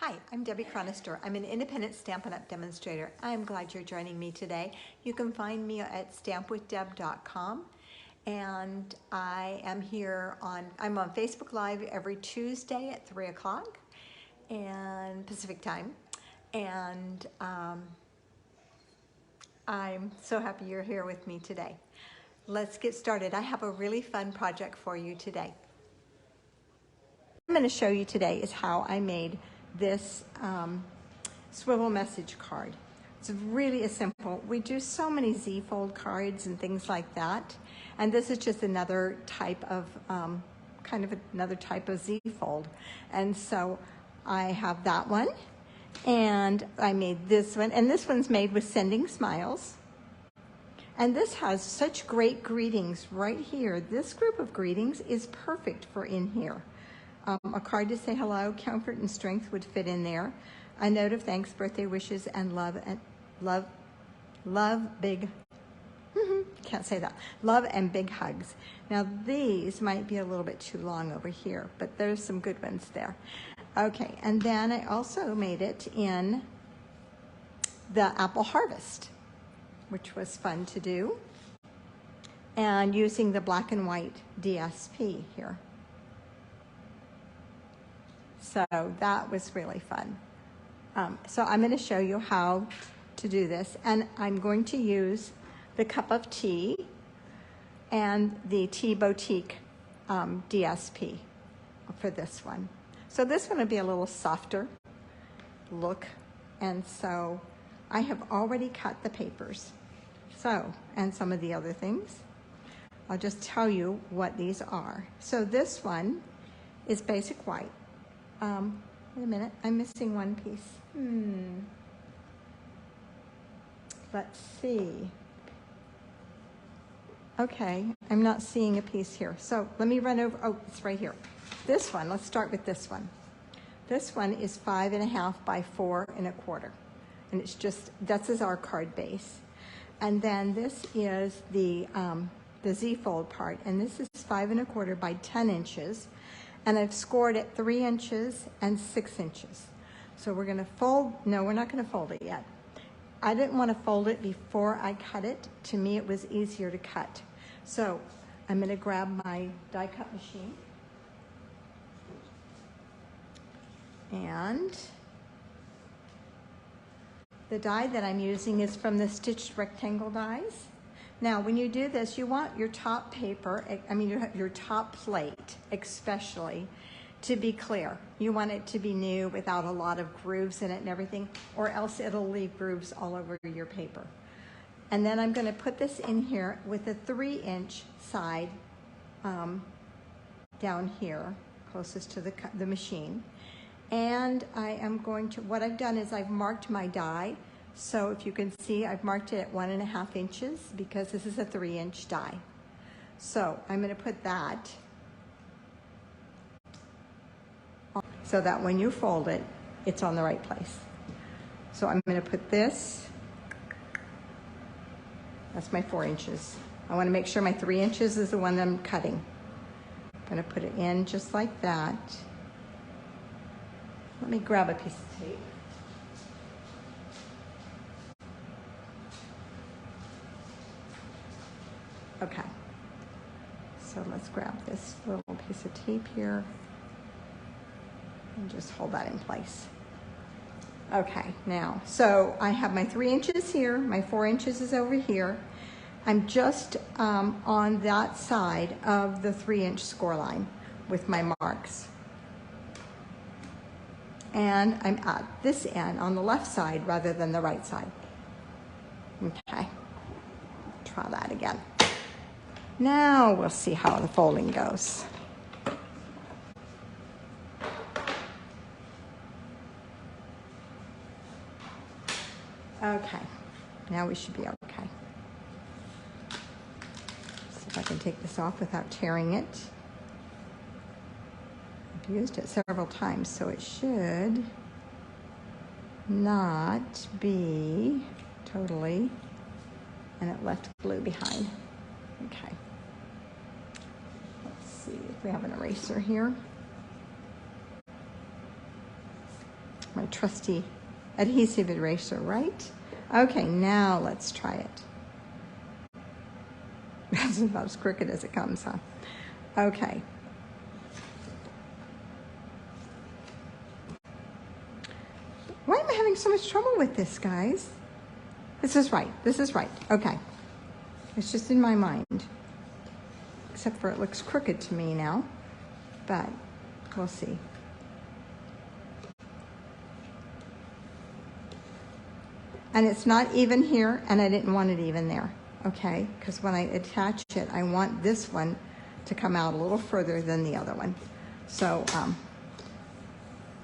Hi, I'm Debbie Chronister. I'm an independent Stampin' Up! Demonstrator. I'm glad you're joining me today. You can find me at stampwithdeb.com, and I am here I'm on Facebook Live every Tuesday at 3 o'clock and Pacific time, and I'm so happy you're here with me today. Let's get started. I have a really fun project for you today. What I'm going to show you today is how I made this swivel message card. It's really simple. We do so many Z-fold cards and things like that, and this is just another type of another type of Z-fold. And so I have that one, and I made this one, and this one's made with Sending Smiles. And this has such great greetings right here. This group of greetings is perfect for in here. A card to say hello, comfort, and strength would fit in there. A note of thanks, birthday wishes, and love big, can't say that, love and big hugs. Now these might be a little bit too long over here, but there's some good ones there. Okay, and then I also made it in the apple harvest, which was fun to do, and using the black and white DSP here. So that was really fun. So I'm going to show you how to do this, and I'm going to use the cup of tea and the Tea Boutique DSP for this one. So this one will be a little softer look, and so I have already cut the papers. So, and some of the other things. I'll just tell you what these are. So this one is basic white. Wait a minute, I'm missing one piece. Let's see. Okay, I'm not seeing a piece here. So let me run over, oh, it's right here. This one, let's start with this one. This one is 5.5 by 4 1/4. And it's just, that's our card base. And then this is the Z-fold part, and this is 5 1/4 by 10 inches. And I've scored it 3 inches and 6 inches. So we're gonna fold, no, we're not gonna fold it yet. I didn't wanna fold it before I cut it. To me, it was easier to cut. So I'm gonna grab my die cut machine. And the die that I'm using is from the Stitched Rectangle dies. Now, when you do this, you want your top paper, your top plate especially, to be clear. You want it to be new without a lot of grooves in it and everything, or else it'll leave grooves all over your paper. And then I'm gonna put this in here with a 3-inch side down here, closest to the machine. And I am going to, what I've done is I've marked my die. So if you can see, I've marked it at 1.5 inches because this is a 3-inch die. So I'm going to put that so that when you fold it, it's on the right place. So I'm going to put this, that's my 4 inches. I want to make sure my 3 inches is the one that I'm cutting. I'm going to put it in just like that. Let me grab a piece of tape. Okay, so let's grab this little piece of tape here and just hold that in place. Okay, now, so I have my 3 inches here, my 4 inches is over here. I'm just on that side of the 3-inch score line with my marks. And I'm at this end on the left side rather than the right side. Okay, try that again. Now we'll see how the folding goes. Okay, now we should be okay. See if I can take this off without tearing it. I've used it several times, so it should not be totally, and it left glue behind. Okay. See if we have an eraser here. My trusty adhesive eraser, right? Okay, now let's try it. That's about as crooked as it comes, huh? Okay. Why am I having so much trouble with this, guys? This is right. This is right. Okay. It's just in my mind. Except for it looks crooked to me now. But we'll see. And it's not even here, and I didn't want it even there. Okay? Because when I attach it, I want this one to come out a little further than the other one. So,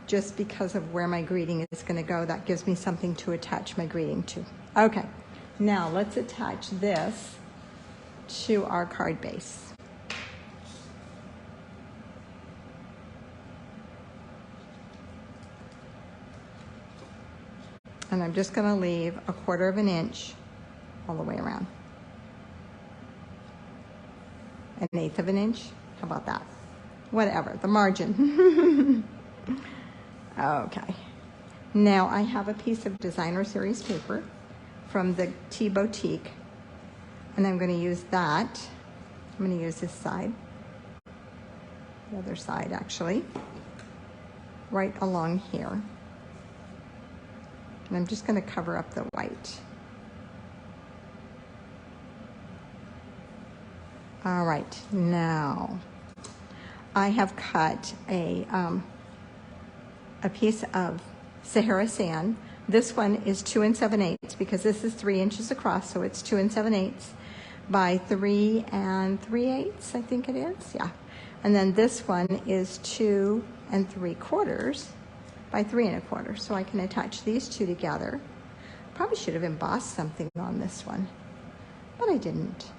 just because of where my greeting is going to go, that gives me something to attach my greeting to. Okay, now let's attach this to our card base. And I'm just going to leave 1/4 of an inch all the way around. 1/8 of an inch, how about that? Whatever, the margin. Okay, now I have a piece of designer series paper from the Tea Boutique, and I'm going to use that. I'm going to use this side, the other side actually, right along here. And I'm just going to cover up the white. All right, now I have cut a piece of Sahara sand. This one is 2 7/8 because this is 3 inches across, so it's 2 7/8 by 3 3/8, I think it is, yeah. And then this one is 2 3/4 by 3 1/4, so I can attach these two together. Probably should have embossed something on this one, but I didn't.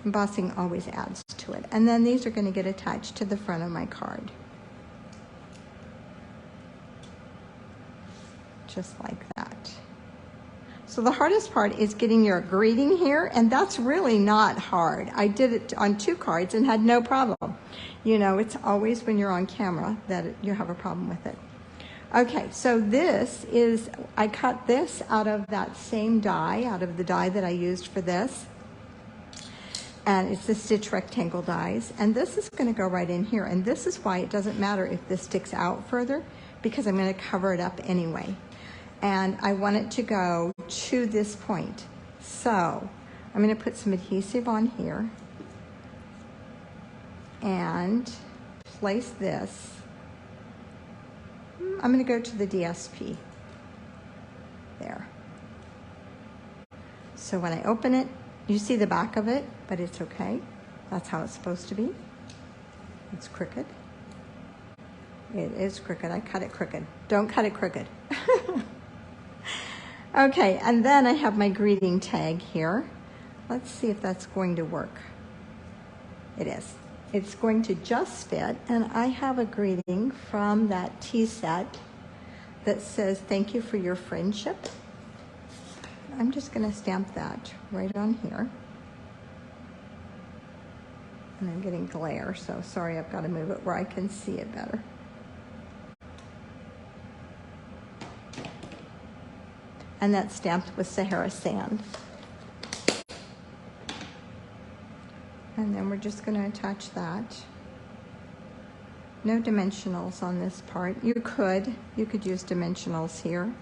Embossing always adds to it. And then these are going to get attached to the front of my card. Just like that. So the hardest part is getting your greeting here, and that's really not hard. I did it on 2 cards and had no problem. You know, it's always when you're on camera that you have a problem with it. Okay, so this is, I cut this out of that same die, out of the die that I used for this. And it's the stitch rectangle dies, and this is going to go right in here, and this is why it doesn't matter if this sticks out further, because I'm going to cover it up anyway, and I want it to go to this point. So I'm going to put some adhesive on here and place this. I'm going to go to the DSP there. So when I open it, you see the back of it, but it's okay. That's how it's supposed to be. It's crooked. It is crooked. I cut it crooked. Don't cut it crooked. Okay, and then I have my greeting tag here. Let's see if that's going to work. It is. It's going to just fit, and I have a greeting from that tea set that says, "Thank you for your friendship." I'm just going to stamp that right on here. And I'm getting glare, so sorry, I've got to move it where I can see it better. And that's stamped with Sahara sand. And then we're just going to attach that. No dimensionals on this part. You could use dimensionals here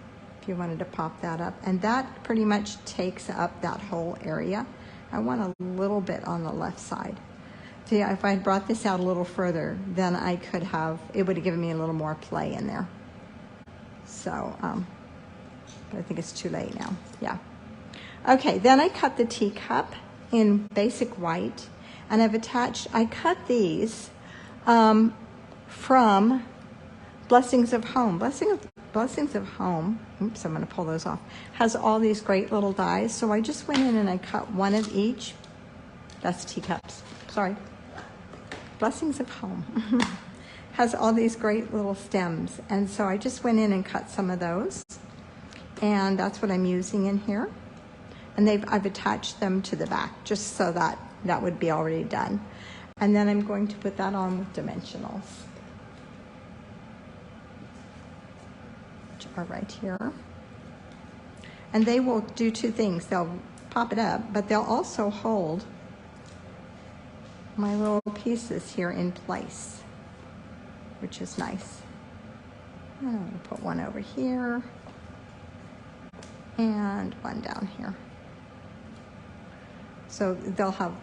if you wanted to pop that up. And that pretty much takes up that whole area. I want a little bit on the left side. See, if I had brought this out a little further, then I could have, it would have given me a little more play in there. So, but I think it's too late now, yeah. Okay, then I cut the teacup in basic white, and I've attached, I cut these from Blessings of Home. Blessings of Home, oops, I'm going to pull those off, has all these great little dies, so I just went in and I cut one of each. That's teacups, sorry. Blessings of Home has all these great little stems, and so I just went in and cut some of those, and that's what I'm using in here. And I've attached them to the back just so that that would be already done. And then I'm going to put that on with dimensionals. are right here. And they will do two things. They'll pop it up, but they'll also hold my little pieces here in place, which is nice. I'm going to put one over here and one down here. So they'll have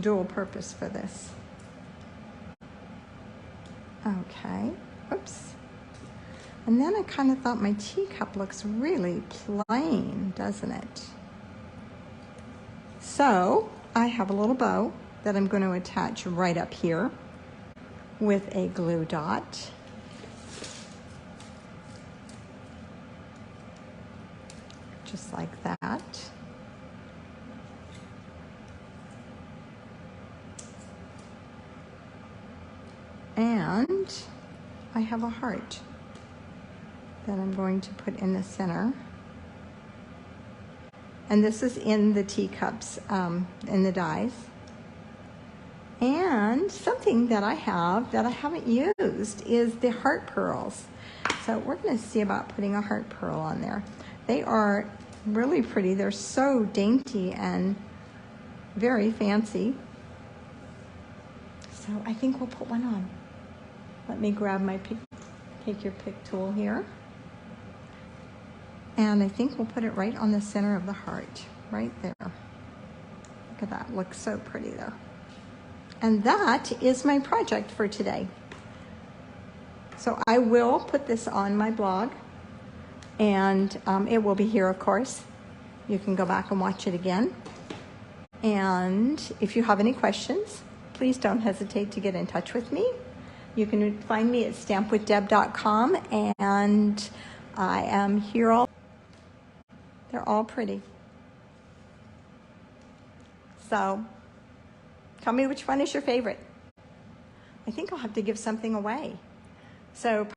dual purpose for this. Okay, oops. And then I kind of thought my teacup looks really plain, doesn't it? So I have a little bow that I'm going to attach right up here with a glue dot. Just like that. And I have a heart that I'm going to put in the center. And this is in the teacups, in the dies. And something that I have that I haven't used is the heart pearls. So we're going to see about putting a heart pearl on there. They are really pretty. They're so dainty and very fancy. So I think we'll put one on. Let me grab my take your pick tool here. And I think we'll put it right on the center of the heart, right there. Look at that, looks so pretty there. And that is my project for today. So I will put this on my blog, and it will be here, of course. You can go back and watch it again. And if you have any questions, please don't hesitate to get in touch with me. You can find me at stampwithdeb.com, and I am here all. They're all pretty. So tell me which one is your favorite. I think I'll have to give something away. So